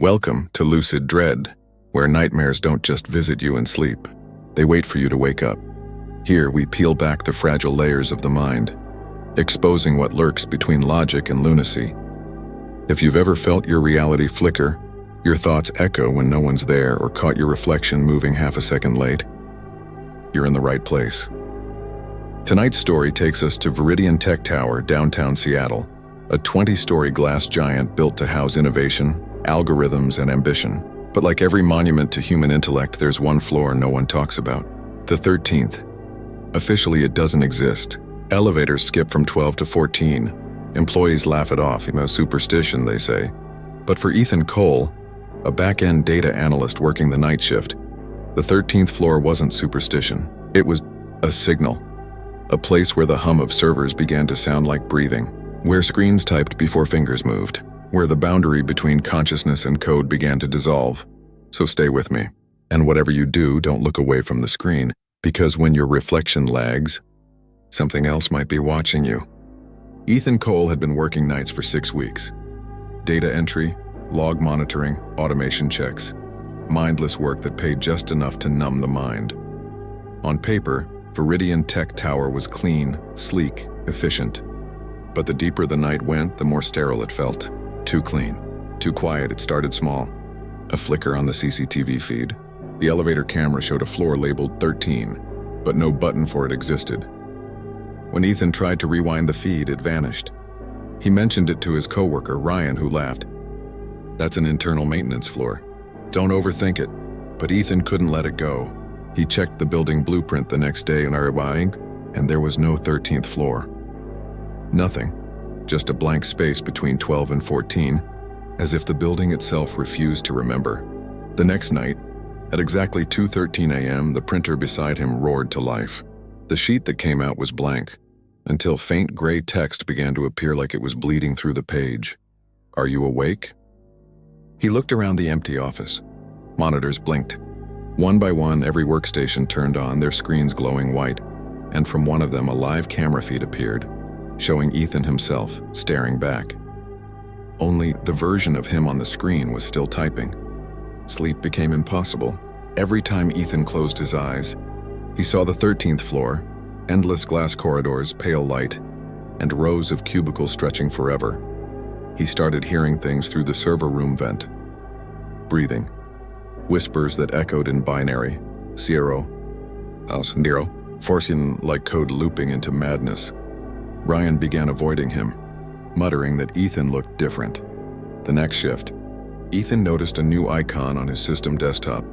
Welcome to Lucid Dread, where nightmares don't just visit you in sleep. They wait for you to wake up. Here we peel back the fragile layers of the mind, exposing what lurks between logic and lunacy. If you've ever felt your reality flicker, your thoughts echo when no one's there, or caught your reflection moving half a second late, you're in the right place. Tonight's story takes us to Viridian Tech Tower, downtown Seattle, a 20-story glass giant built to house innovation, algorithms, and ambition. But like every monument to human intellect, there's one floor no one talks about. The 13th. Officially, it doesn't exist. Elevators skip from 12 to 14. Employees laugh it off, superstition, they say. But for Ethan Cole, a back-end data analyst working the night shift, the 13th floor wasn't superstition. It was a signal. A place where the hum of servers began to sound like breathing, where screens typed before fingers moved, where the boundary between consciousness and code began to dissolve. So stay with me. And whatever you do, don't look away from the screen, because when your reflection lags, something else might be watching you. Ethan Cole had been working nights for 6 weeks. Data entry, log monitoring, automation checks. Mindless work that paid just enough to numb the mind. On paper, Viridian Tech Tower was clean, sleek, efficient. But the deeper the night went, the more sterile it felt. Too clean, too quiet. It started small. A flicker on the CCTV feed. The elevator camera showed a floor labeled 13, but no button for it existed. When Ethan tried to rewind the feed, it vanished. He mentioned it to his coworker, Ryan, who laughed. "That's an internal maintenance floor. Don't overthink it." But Ethan couldn't let it go. He checked the building blueprint the next day in Aribang, and there was no 13th floor. Nothing. Just a blank space between 12 and 14, as if the building itself refused to remember. The next night, at exactly 2:13 a.m., the printer beside him roared to life. The sheet that came out was blank, until faint gray text began to appear like it was bleeding through the page. "Are you awake?" He looked around the empty office. Monitors blinked. One by one, every workstation turned on, their screens glowing white, and from one of them a live camera feed appeared, showing Ethan himself, staring back. Only the version of him on the screen was still typing. Sleep became impossible. Every time Ethan closed his eyes, he saw the 13th floor, endless glass corridors, pale light, and rows of cubicles stretching forever. He started hearing things through the server room vent. Breathing. Whispers that echoed in binary. Zero. Zero. Forcing like code looping into madness. Ryan began avoiding him, muttering that Ethan looked different. The next shift, Ethan noticed a new icon on his system desktop,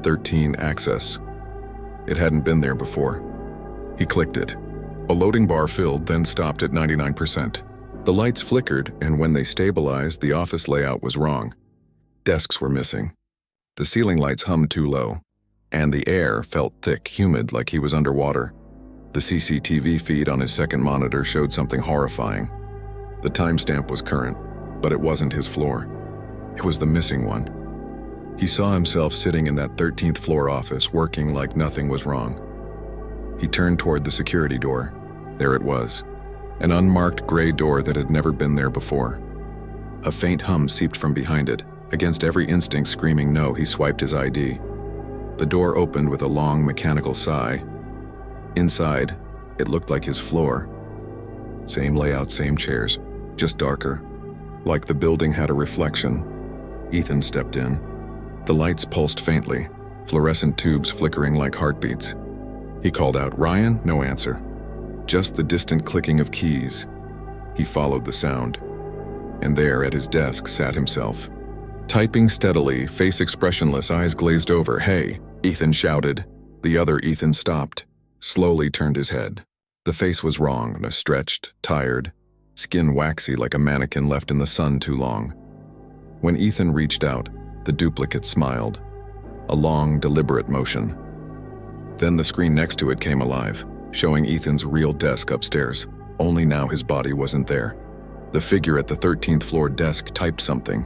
13 Access. It hadn't been there before. He clicked it. A loading bar filled, then stopped at 99%. The lights flickered, and when they stabilized, the office layout was wrong. Desks were missing. The ceiling lights hummed too low, and the air felt thick, humid, like he was underwater. The CCTV feed on his second monitor showed something horrifying. The timestamp was current, but it wasn't his floor. It was the missing one. He saw himself sitting in that 13th floor office, working like nothing was wrong. He turned toward the security door. There it was, an unmarked gray door that had never been there before. A faint hum seeped from behind it. Against every instinct screaming no, he swiped his ID. The door opened with a long mechanical sigh. Inside, it looked like his floor. Same layout, same chairs, just darker. Like the building had a reflection. Ethan stepped in. The lights pulsed faintly, fluorescent tubes flickering like heartbeats. He called out, "Ryan?" No answer. Just the distant clicking of keys. He followed the sound. And there at his desk sat himself. Typing steadily, face expressionless, eyes glazed over. "Hey," Ethan shouted. The other Ethan stopped, slowly turned his head. The face was wrong, stretched, tired, skin waxy like a mannequin left in the sun too long. When Ethan reached out, the duplicate smiled. A long, deliberate motion. Then the screen next to it came alive, showing Ethan's real desk upstairs. Only now his body wasn't there. The figure at the 13th floor desk typed something.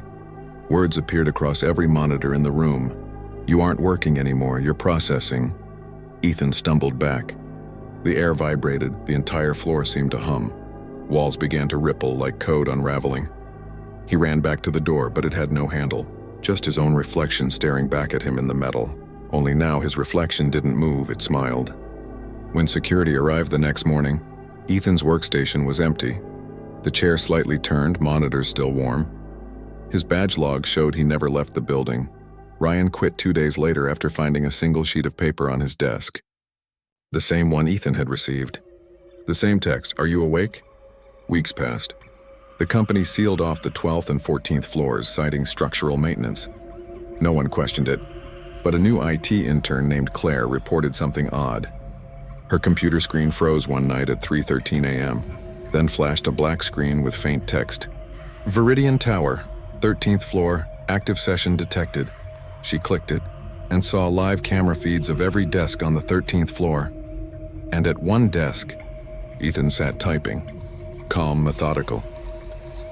Words appeared across every monitor in the room. "You aren't working anymore, you're processing." Ethan stumbled back. The air vibrated, the entire floor seemed to hum. Walls began to ripple like code unraveling. He ran back to the door, but it had no handle. just his own reflection staring back at him in the metal. Only now his reflection didn't move, it smiled. When security arrived the next morning, Ethan's workstation was empty. The chair slightly turned, monitors still warm. His badge log showed he never left the building. Ryan quit 2 days later after finding a single sheet of paper on his desk. The same one Ethan had received. The same text, "Are you awake?" Weeks passed. The company sealed off the 12th and 14th floors, citing structural maintenance. No one questioned it, but a new IT intern named Claire reported something odd. Her computer screen froze one night at 3:13 a.m., then flashed a black screen with faint text. "Viridian Tower, 13th floor, active session detected." She clicked it and saw live camera feeds of every desk on the 13th floor. And at one desk, Ethan sat typing, calm, methodical.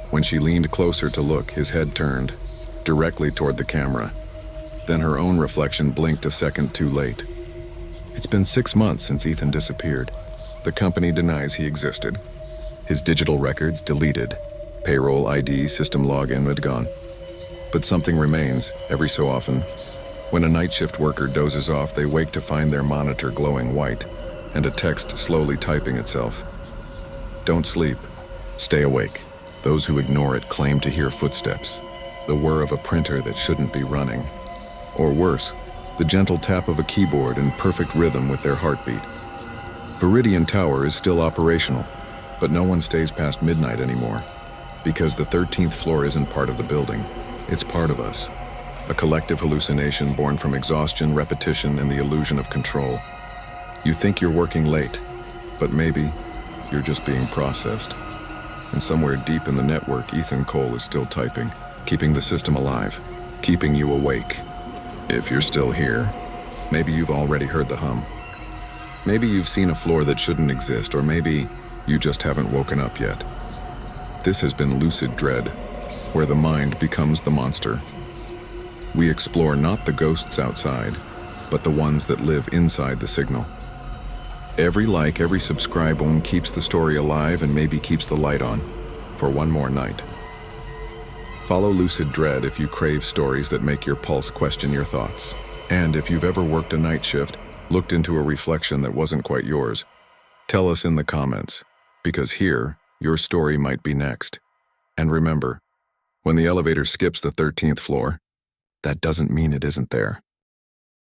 When she leaned closer to look, his head turned, directly toward the camera. Then her own reflection blinked a second too late. It's been 6 months since Ethan disappeared. The company denies he existed. His digital records deleted. Payroll, ID, system login had gone. But something remains, every so often. When a night shift worker dozes off, they wake to find their monitor glowing white, and a text slowly typing itself. Don't sleep. Stay awake. Those who ignore it claim to hear footsteps, the whir of a printer that shouldn't be running. Or worse, the gentle tap of a keyboard in perfect rhythm with their heartbeat. Viridian Tower is still operational, but no one stays past midnight anymore, because the 13th floor isn't part of the building. It's part of us, a collective hallucination born from exhaustion, repetition, and the illusion of control. You think you're working late, but maybe you're just being processed. And somewhere deep in the network, Ethan Cole is still typing, keeping the system alive, keeping you awake. If you're still here, maybe you've already heard the hum. Maybe you've seen a floor that shouldn't exist, or maybe you just haven't woken up yet. This has been Lucid Dread, where the mind becomes the monster. We explore not the ghosts outside, but the ones that live inside the signal. Every like, every subscribe on keeps the story alive and maybe keeps the light on for one more night. Follow Lucid Dread if you crave stories that make your pulse question your thoughts. And if you've ever worked a night shift, looked into a reflection that wasn't quite yours, tell us in the comments, because here, your story might be next. And remember, when the elevator skips the 13th floor, that doesn't mean it isn't there.